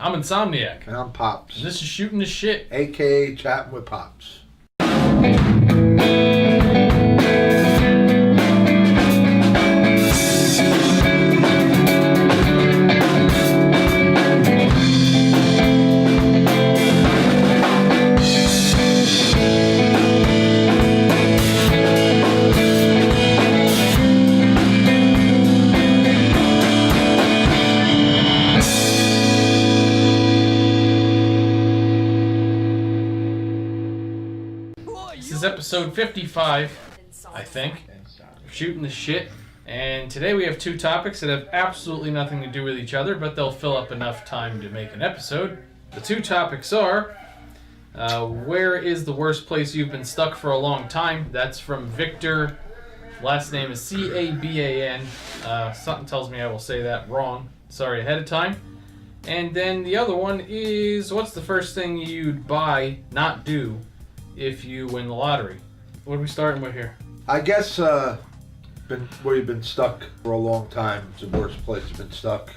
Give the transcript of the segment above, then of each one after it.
I'm Insomniac. And I'm Pops. And this is Shooting the Shit. a.k.a. Chatting with Pops. This is episode 55, I think, Shooting the Shit. And today we have two topics that have absolutely nothing to do with each other, but they'll fill up enough time to make an episode. The two topics are, where is the worst place you've been stuck for a long time? That's from Victor. Last name is C-A-B-A-N. Something tells me I will say that wrong. Sorry ahead of time. And then the other one is, what's the first thing you'd buy, not do, if you win the lottery? What are we starting with here? I guess where you've been stuck for a long time, it's the worst place you've been stuck.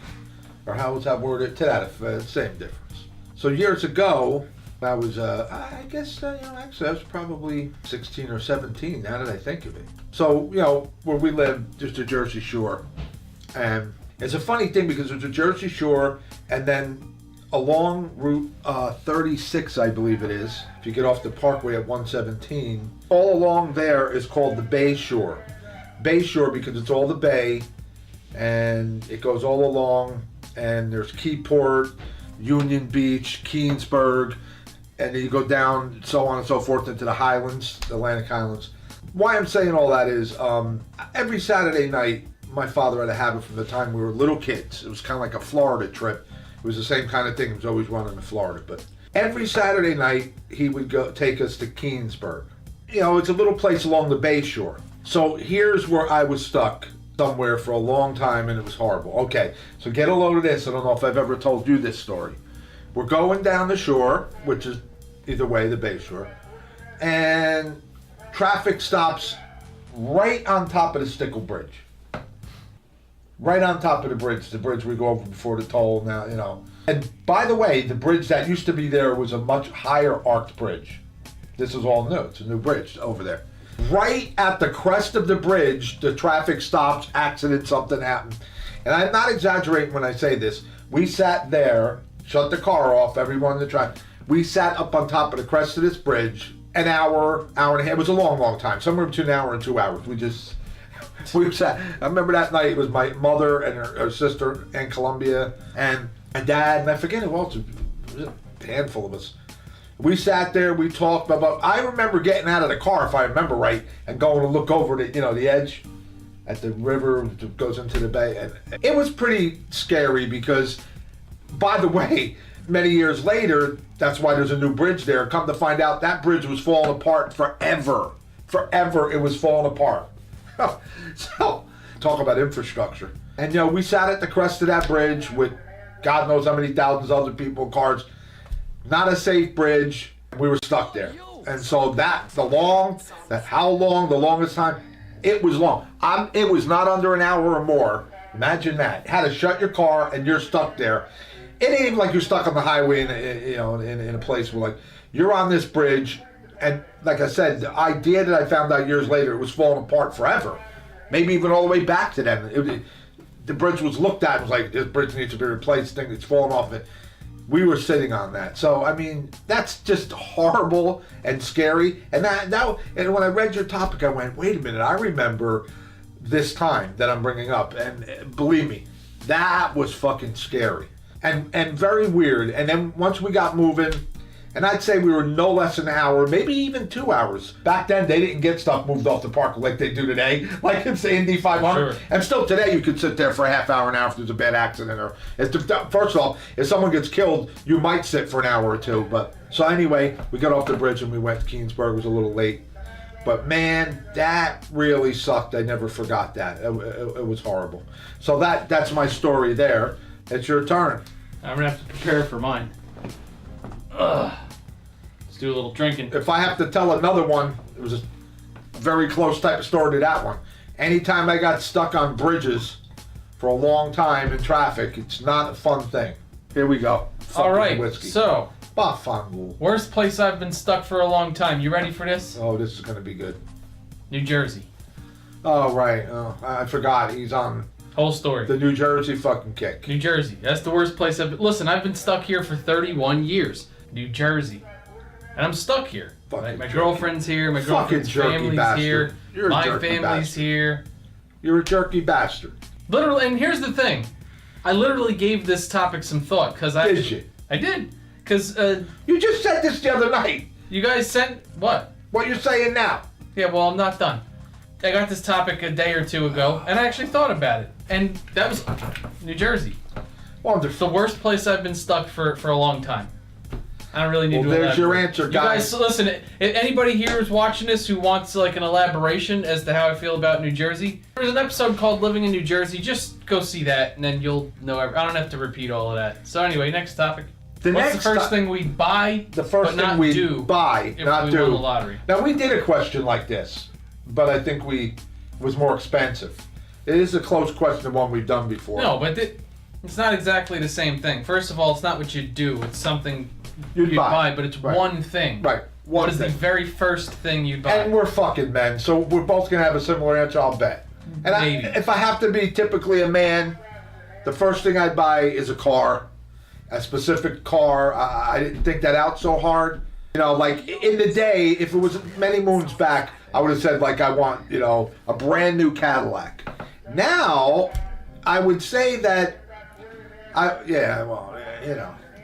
Or how was that worded? To that effect, same difference. So years ago, I was, I guess, actually I was probably 16 or 17, now that I think of it. So, where we lived, just the Jersey Shore. And it's a funny thing because there's a Jersey Shore and then along Route 36, I believe it is, if you get off the Parkway at 117, all along there is called the Bay Shore. Bay Shore because it's all the bay, and it goes all along, and there's Keyport, Union Beach, Keensburg, and then you go down, so on and so forth, into the Highlands, the Atlantic Highlands. Why I'm saying all that is, every Saturday night, my father had a habit from the time we were little kids. It was kind of like a Florida trip. It was the same kind of thing. He was always running to Florida. But every Saturday night, he would take us to Keensburg. It's a little place along the Bay Shore. So here's where I was stuck somewhere for a long time, and it was horrible. Okay, so get a load of this. I don't know if I've ever told you this story. We're going down the shore, which is either way, the Bay Shore, and traffic stops right on top of the Stickle Bridge. Right on top of the bridge we go over before the toll now, And by the way, the bridge that used to be there was a much higher arched bridge. This is all new. It's a new bridge over there. Right at the crest of the bridge, the traffic stops, accident, something happened. And I'm not exaggerating when I say this. We sat there, shut the car off, everyone in the traffic. We sat up on top of the crest of this bridge an hour and a half. It was a long, long time. Somewhere between an hour and 2 hours. We sat. I remember that night. It was my mother and her sister and Columbia and my dad, and I forget who else. It was a handful of us. We sat there. We talked about. I remember getting out of the car, if I remember right, and going to look over the edge at the river that goes into the bay. And it was pretty scary because, by the way, many years later, that's why there's a new bridge there. Come to find out, that bridge was falling apart forever. Forever, it was falling apart. So, talk about infrastructure. And we sat at the crest of that bridge with God knows how many thousands of other people, cars. Not a safe bridge. We were stuck there. And so the longest time, it was long. It was not under an hour or more. Imagine that. Had to shut your car and you're stuck there. It ain't even like you're stuck on the highway in a place where you're on this bridge. And like I said, the idea that I found out years later, it was falling apart forever. Maybe even all the way back to then. The bridge was looked at and was like, this bridge needs to be replaced, thing that's falling off it. We were sitting on that. So, that's just horrible and scary. And and when I read your topic, I went, wait a minute, I remember this time that I'm bringing up. And believe me, that was fucking scary. And very weird. And then once we got moving, and I'd say we were no less than an hour, maybe even 2 hours. Back then, they didn't get stuff moved off the park like they do today, like it's the Indy 500. Sure. And still today, you could sit there for a half hour, an hour if there's a bad accident. First of all, if someone gets killed, you might sit for an hour or two. So anyway, we got off the bridge and we went to Keensburg. It was a little late. But man, that really sucked. I never forgot that. It was horrible. So that's my story there. It's your turn. I'm going to have to prepare for mine. Let's do a little drinking. If I have to tell another one, it was a very close type of story to that one. Anytime I got stuck on bridges for a long time in traffic, it's not a fun thing. Here we go. fucking All right, whiskey. so Bafangu. worst place I've been stuck for a long time. You ready for this? Oh, this is gonna be good. New Jersey. Oh right. Oh, I forgot. He's on Whole story. the New Jersey fucking kick. New Jersey. That's the worst place I've been. Listen, I've been stuck here for 31 years. New Jersey. And I'm stuck here. Fucking My jerky. girlfriend's here. My Fucking girlfriend's jerky family's bastard. here. You're a My jerky family's bastard. here. You're a jerky bastard. Literally, and here's the thing. I literally gave this topic some thought because I Did you? I did. Because You just said this the other night. you guys sent what? What you're saying now? Yeah, well, I'm not done. I got this topic a day or two ago, and I actually thought about it. And that was New Jersey. It's Wonderful. the worst place I've been stuck for a long time. I don't really need to Well, there's your elaborate. answer, You guys, listen, if anybody here is watching this who wants like an elaboration as to how I feel about New Jersey, there's an episode called Living in New Jersey. Just go see that, and then you'll know. I don't have to repeat all of that. So anyway, next topic. What's the first thing we buy, The first but not thing we do buy, if not we do. won the lottery? Now we did a question like this, but I think it was more expensive. It is a close question, the one we've done before. No, but it's not exactly the same thing. First of all, it's not what you do. It's something You'd buy. but it's Right. one thing. Right. What is thing. the very first thing you buy? And we're fucking men, so we're both gonna have a similar answer, I'll bet. And Maybe. if I have to be typically a man, the first thing I'd buy is a car, a specific car. I didn't think that out so hard. You know, like in the day, if it was many moons back, I would have said like I want, a brand new Cadillac. Now, I would say that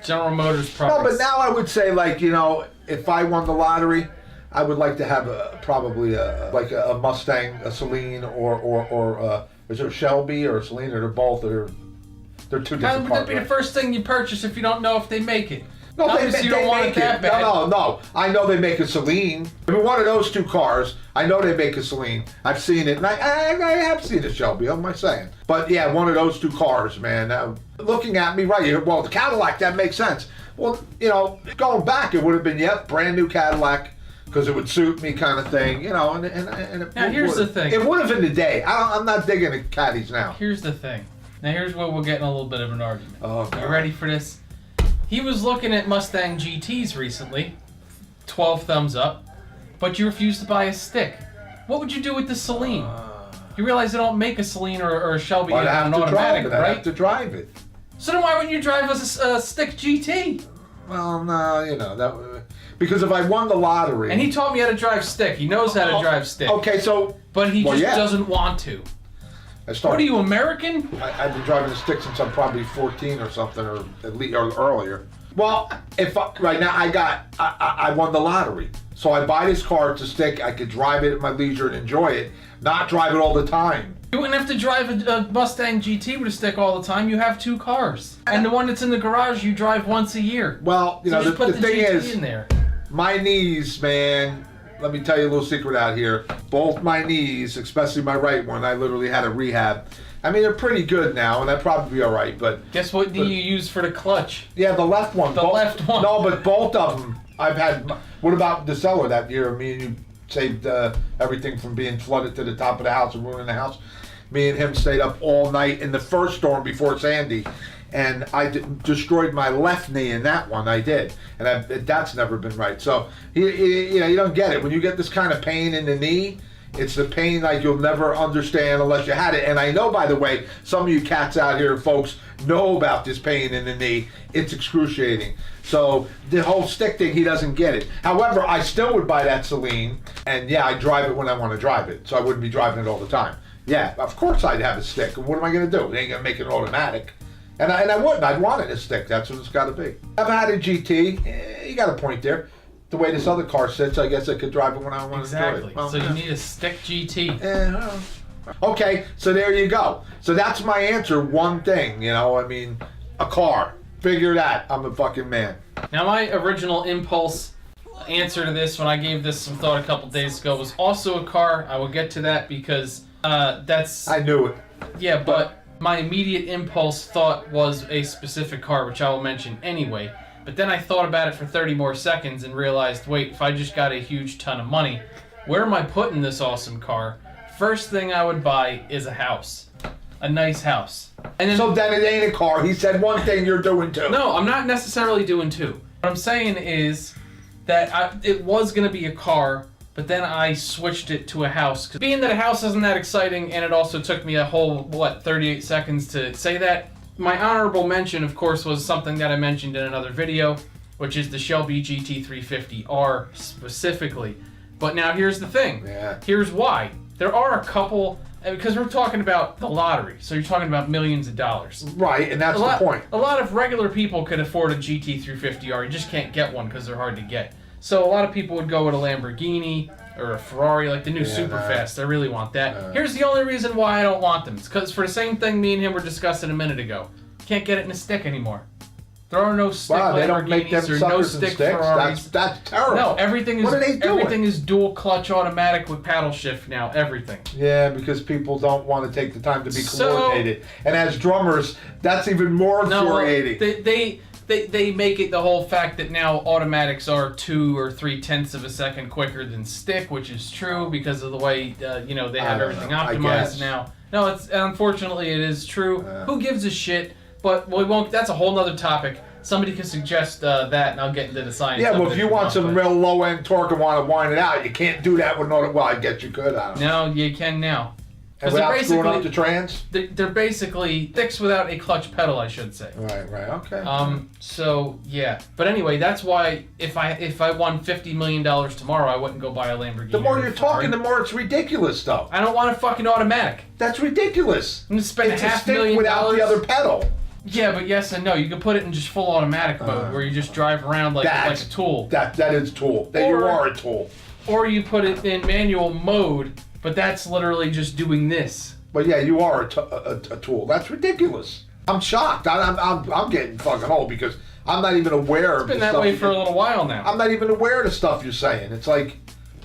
General Motors No, products. but now I would say like, if I won the lottery, I would like to have probably a Mustang, a Celine, or is it a Shelby or a Celine, or they're both, they're two different How would that cars. be the first thing you purchase if you don't know if they make it? No, Obviously, you don't want make it that bad. No. I know they make a Celine. I mean, one of those two cars, I know they make a Celine. I've seen it, and I have seen a Shelby. What am I saying? But yeah, one of those two cars, man. Looking at me, right? Well, the Cadillac, that makes sense. Well, going back, it would have been brand new Cadillac, because it would suit me, kind of thing. And it Now, here's the thing. It would have in the day. I'm not digging the caddies now. Here's the thing. Now, here's where we'll get in a little bit of an argument. Oh, You God. ready for this? He was looking at Mustang GTs recently. 12 thumbs up. But you refused to buy a stick. What would you do with the Celine? You realize they don't make a Celine or a Shelby I'd on have an to automatic, drive it. I'd right? have to drive it. So then why wouldn't you drive a stick GT? Well, no, because if I won the lottery, And he taught me how to drive stick. He knows how to drive stick. Okay, so But he just yeah. doesn't want to. I started. What are you, American? I've been driving a stick since I'm probably 14 or something, or at least or earlier. Well, right now I won the lottery, so I buy this car. It's a stick. I could drive it at my leisure and enjoy it, not drive it all the time. You wouldn't have to drive a Mustang GT with a stick all the time. You have two cars. And the one that's in the garage you drive once a year. Well, So just the put the thing GT is, in there. my knees, man. Let me tell you a little secret out here. Both my knees, especially my right one, I literally had a rehab. I mean, they're pretty good now, and I'd probably be all right. But Guess what do you use for the clutch? yeah, the left one. The left one. No, but both of them. I've had. What about the cellar that year? Me and you saved everything from being flooded to the top of the house and ruining the house. Me and him stayed up all night in the first storm before Sandy, and I destroyed my left knee in that one. I did, and that's never been right. So you don't get it when you get this kind of pain in the knee. It's the pain like you'll never understand unless you had it. And I know, by the way, some of you cats out here, folks, know about this pain in the knee. It's excruciating. So the whole stick thing, he doesn't get it. However, I still would buy that Celine, and yeah, I drive it when I want to drive it. So I wouldn't be driving it all the time. Yeah, of course I'd have a stick. What am I going to do? It ain't going to make it automatic. And I wouldn't. I'd want it a stick. That's what it's got to be. I've had a GT. You got a point there. The way this other car sits, I guess I could drive it when I want to do Exactly. it. Well, So you need a stick GT. Okay, so there you go. So that's my answer. One thing, I mean, a car. Figure that. I'm a fucking man. Now, my original impulse answer to this when I gave this some thought a couple days ago was also a car. I will get to that because that's... I knew it. Yeah, but my immediate impulse thought was a specific car, which I will mention anyway. But then I thought about it for 30 more seconds and realized, wait, if I just got a huge ton of money, where am I putting this awesome car? First thing I would buy is a house. a nice house. And then, so then it ain't a car. He said one thing, you're doing two. No, I'm not necessarily doing two. What I'm saying is that it was going to be a car, but then I switched it to a house. 'Cause being that a house isn't that exciting, and it also took me a whole, 38 seconds to say that, my honorable mention, of course, was something that I mentioned in another video, which is the Shelby GT350R specifically. But now here's the thing. Yeah. Here's why. There are a couple, because we're talking about the lottery, so you're talking about millions of dollars. Right, and that's the point. A lot of regular people could afford a GT350R. You just can't get one because they're hard to get. So a lot of people would go with a Lamborghini or a Ferrari, like the new Superfast. I really want that. Here's the only reason why I don't want them. It's because for the same thing me and him were discussing a minute ago. Can't get it in a stick anymore. There are no stick Lamborghinis or no stick Ferraris. That's terrible. No, everything is what are they doing? Everything is dual clutch automatic with paddle shift now. Everything. Yeah, because people don't want to take the time to be coordinated. And as drummers, that's even more infuriating. They make it the whole fact that now automatics are 2 or 3/10 of a second quicker than stick, which is true because of the way they have everything optimized now. No, unfortunately it is true. Who gives a shit? But we won't. That's a whole nother topic. Somebody can suggest that, and I'll get into the science. Yeah, well, if you want some real low-end torque and want to wind it out, you can't do that with no. Well, I guess you could. I don't know. No, you can now. And without screwing up the trans? They're basically sticks without a clutch pedal, I should say. Right, okay. So yeah, but anyway, that's why if I won $50 million tomorrow, I wouldn't go buy a Lamborghini. The more you're talking, the more it's ridiculous, though. I don't want a fucking automatic. That's ridiculous. I'm gonna spend it's $500,000 without the other pedal. Yeah, but yes and no. You can put it in just full automatic mode, where you just drive around like a tool. That is tool. You are a tool. Or you put it in manual mode, but that's literally just doing this. But yeah, you are a tool. That's ridiculous. I'm shocked. I'm getting fucking old because I'm not even aware of the stuff. It's been that way for a little while now. I'm not even aware of the stuff you're saying. It's like,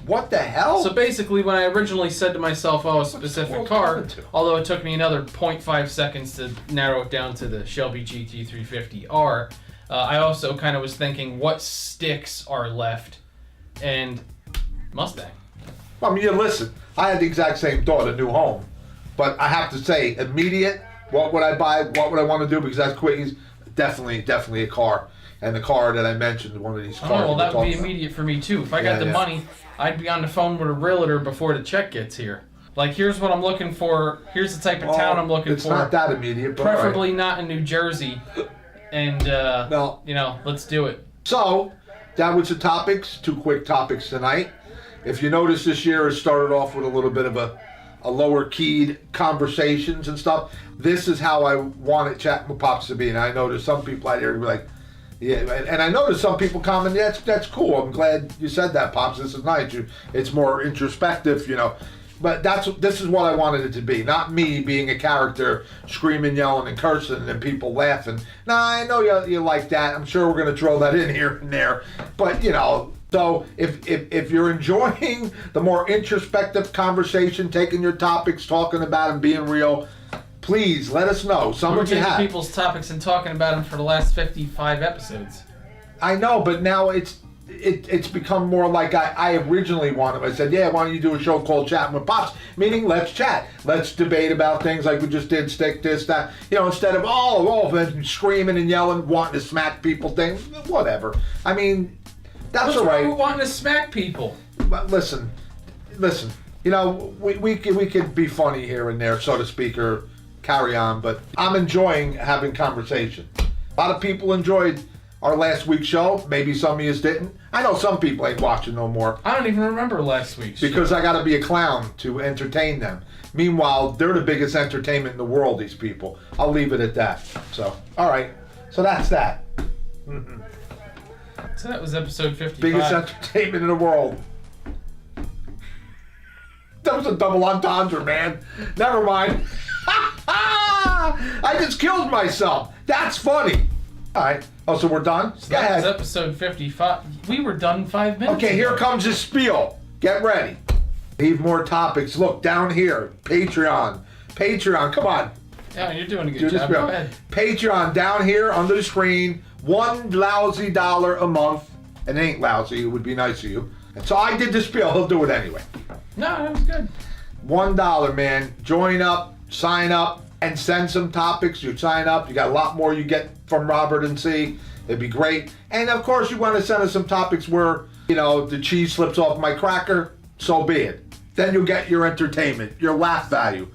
what the hell? So basically, when I originally said to myself, a specific car, although it took me another 0.5 seconds to narrow it down to the Shelby GT350R, I also kind of was thinking, what sticks are left? And Mustang. I mean, listen, I had the exact same thought, a new home. But I have to say, immediate, what would I buy? What would I want to do? Because that's quickies. Definitely a car. And the car that I mentioned, one of these cars. Oh, well, that would be immediate for me, too. If I got the money, I'd be on the phone with a realtor before the check gets here. Like, here's what I'm looking for. Here's the type of town I'm looking for. It's not that immediate, but preferably not in New Jersey. And, let's do it. So, that was the topics. 2 quick topics tonight. If you notice, this year has started off with a little bit of a lower keyed conversations and stuff. This is how I wanted Chatting with Pops to be. And I know there's some people out here who be like, yeah, and I know there's some people comment, that's cool. I'm glad you said that, Pops. This is nice. It's more introspective, But this is what I wanted it to be. Not me being a character screaming, yelling, and cursing, and then people laughing. Now, I know you like that. I'm sure we're going to throw that in here and there. But, so if you're enjoying the more introspective conversation, taking your topics, talking about them, being real, please let us know. Some of you have people's topics and talking about them for the last 55 episodes. I know, but now it's become more like I originally wanted. I said, yeah, why don't you do a show called Chatting with Pops? Meaning, let's chat. Let's debate about things like we just did, stick this, that. Instead of screaming and yelling, wanting to smack people, things, whatever. I mean, that's all right. What's wrong with wanting to smack people? But listen. We could be funny here and there, so to speak, or carry on. But I'm enjoying having conversation. A lot of people enjoyed our last week's show. Maybe some of you didn't. I know some people ain't watching no more. I don't even remember last week's show. Because I got to be a clown to entertain them. Meanwhile, they're the biggest entertainment in the world, these people. I'll leave it at that. So, all right. So that's that. Mm-hmm. So that was episode 55. Biggest entertainment in the world. That was a double entendre, man. Never mind. I just killed myself. That's funny. All right. Oh, so we're done? So that was episode 55. We were done 5 minutes Okay, ago. Here comes his spiel. Get ready. Need more topics. Look, down here. Patreon. Come on. Yeah, you're doing a good job. Go ahead. Patreon, down here under the screen. $1 lousy a month. And it ain't lousy. It would be nice of you. And so I did the spiel. He'll do it anyway. No, that was good. $1, man. Join up. Sign up. and send some topics. You sign up. You got a lot more you get from Robert and C. It'd be great. And of course, you want to send us some topics where, the cheese slips off my cracker, so be it. Then you'll get your entertainment, your laugh value.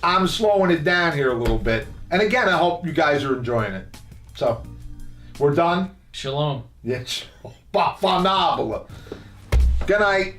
I'm slowing it down here a little bit. And again, I hope you guys are enjoying it. So, we're done. Shalom. Yes. Phenomenal. Good night.